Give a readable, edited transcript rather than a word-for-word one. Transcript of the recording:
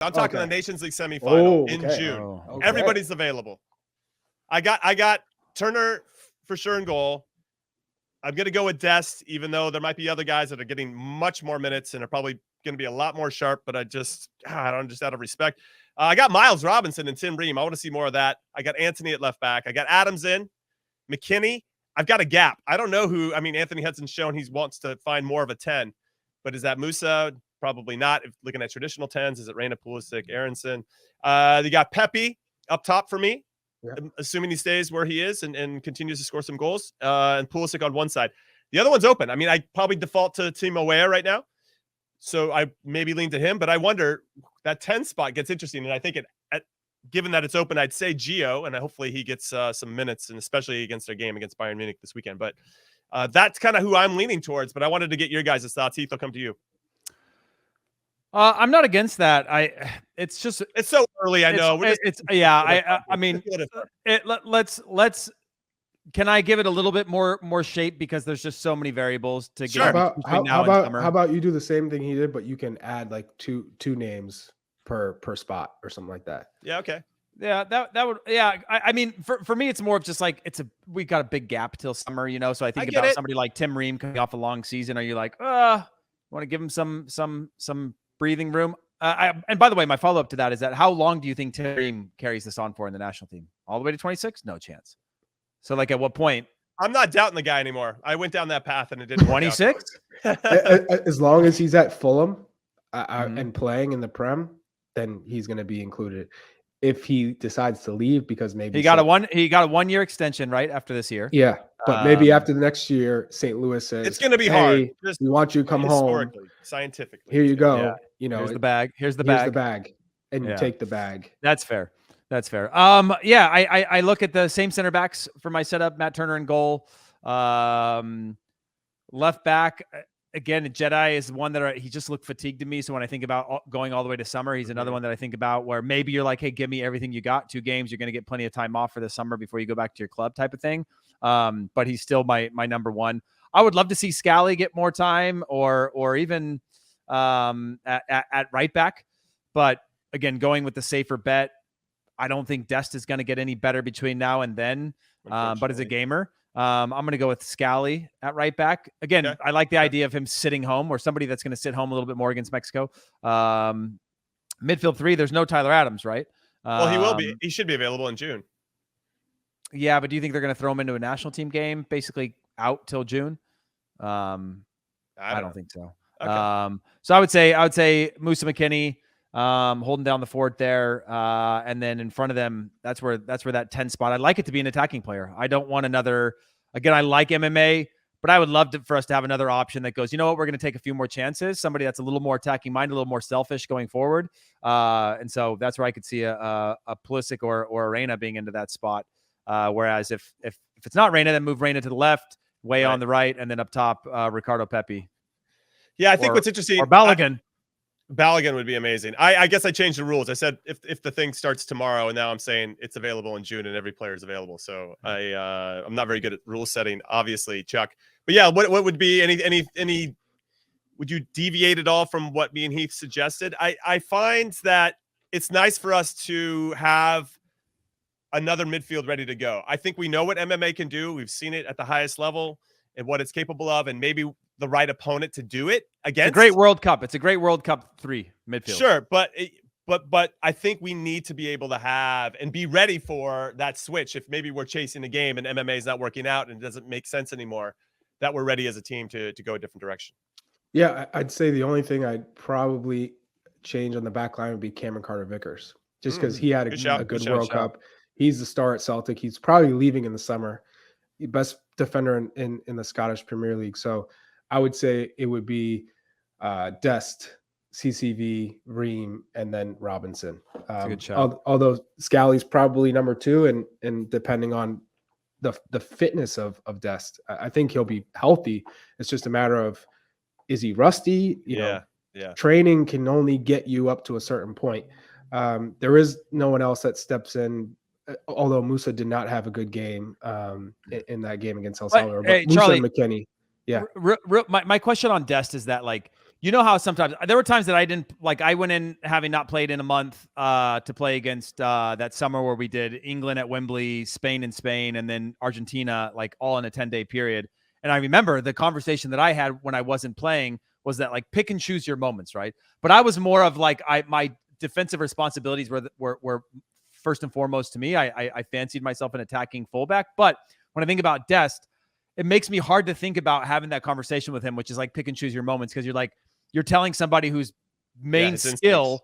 I'm talking the Nations League semifinal in June. Okay. Everybody's available. I got Turner for sure in goal. I'm going to go with Dest, even though there might be other guys that are getting much more minutes and are probably going to be a lot more sharp, but I don't, just out of respect. I got Miles Robinson and Tim Ream. I want to see more of that. I got Anthony at left back. I got Adams in. McKinney. I've got a gap. I don't know who. I mean, Anthony Hudson's shown he wants to find more of a 10, but is that Musa? Probably not. If looking at traditional 10s, is it Reina, Pulisic, Aronson? You got Pepe up top for me. Yeah. Assuming he stays where he is and continues to score some goals, and Pulisic on one side. The other one's open. I mean, I probably default to Timo Weah right now, so I maybe lean to him. But I wonder, that 10 spot gets interesting, and I think given that it's open, I'd say Gio, and hopefully he gets some minutes, and especially against their game against Bayern Munich this weekend. But that's kind of who I'm leaning towards. But I wanted to get your guys' thoughts. Heath, I'll come to you. I'm not against that. It's so early. I know. I mean, let's. Can I give it a little bit more shape, because there's just so many variables to get. How about you do the same thing he did, but you can add like two names per spot or something like that. Yeah. Okay. Yeah, that would. Yeah, I mean, for me, it's more of just like we got a big gap till summer, So I think about somebody like Tim Ream coming off a long season. Are you like, want to give him some breathing room? And by the way, my follow-up to that is that how long do you think Tim Ream carries this on for in the national team? All the way to 26? No chance. So, like, at what point? I'm not doubting the guy anymore. I went down that path and it didn't 26? As long as he's at Fulham and playing in the Prem, then he's going to be included. If he decides to leave because maybe he got a 1 year extension right after this year. Yeah, but maybe after the next year, St. Louis says it's going to be hard. We want you to come home. Scientifically, here you go. Yeah. Here's the bag. Here's the bag, and you take the bag. That's fair. I look at the same center backs for my setup: Matt Turner in goal. Left back. Again, Jedi is one that he just looked fatigued to me. So when I think about going all the way to summer, he's another one that I think about where maybe you're like, hey, give me everything you got. 2 games, you're going to get plenty of time off for the summer before you go back to your club type of thing. But he's still my number one. I would love to see Scally get more time or even at right back. But again, going with the safer bet, I don't think Dest is going to get any better between now and then. But as a gamer, I'm going to go with Scally at right back. Again, okay. I like the idea of him sitting home or somebody that's going to sit home a little bit more against Mexico. Midfield 3, there's no Tyler Adams, right? Well, he will be. He should be available in June. Yeah, but do you think they're going to throw him into a national team game, basically out till June? I don't think so. Okay. So I would say Musa McKinney holding down the fort there, and then in front of them, that's where that 10 spot. I'd like it to be an attacking player. I don't want another. Again, I like MMA, but I would love for us to have another option that goes, you know what, we're going to take a few more chances. Somebody that's a little more attacking minded, a little more selfish going forward. And so that's where I could see a Pulisic or a Reina being into that spot. Whereas if it's not Reina, then move Reina to the left, Way on the right, and then up top, Ricardo Pepi. Yeah, I think what's interesting. Or Balogun. Balogun would be amazing. I guess I changed the rules. I said if the thing starts tomorrow, and now I'm saying it's available in June and every player is available. So I'm not very good at rule setting, obviously, Chuck. But yeah, what would be any would you deviate at all from what me and Heath suggested? I find that it's nice for us to have another midfield ready to go. I think we know what MMA can do. We've seen it at the highest level and what it's capable of, and maybe the right opponent to do it against. It's a great World Cup. It's a great World Cup 3 midfield. Sure, but I think we need to be able to have and be ready for that switch. If maybe we're chasing a game and MMA is not working out and it doesn't make sense anymore, that we're ready as a team to go a different direction. Yeah, I'd say the only thing I'd probably change on the back line would be Cameron Carter-Vickers, just because he had a good World Cup. He's the star at Celtic. He's probably leaving in the summer. Best defender in the Scottish Premier League. So I would say it would be Dest, CCV, Ream, and then Robinson. That's a good shot. Although Scally's probably number 2, and depending on the fitness of Dest, I think he'll be healthy. It's just a matter of, is he rusty? You know, training can only get you up to a certain point. There is no one else that steps in. Although Musa did not have a good game in that game against El Salvador, but Musa Charlie, and McKinney, yeah. My question on Dest is that, like, You know how sometimes there were times that I went in having not played in a month to play against that summer where we did England at Wembley, Spain in Spain, and then Argentina, like all in a 10-day period. And I remember the conversation that I had when I wasn't playing was that like pick and choose your moments, right? But I was more of like my defensive responsibilities were first and foremost to me. I fancied myself an attacking fullback. But when I think about Dest, it makes me hard to think about having that conversation with him, which is like pick and choose your moments, because you're telling somebody whose main skill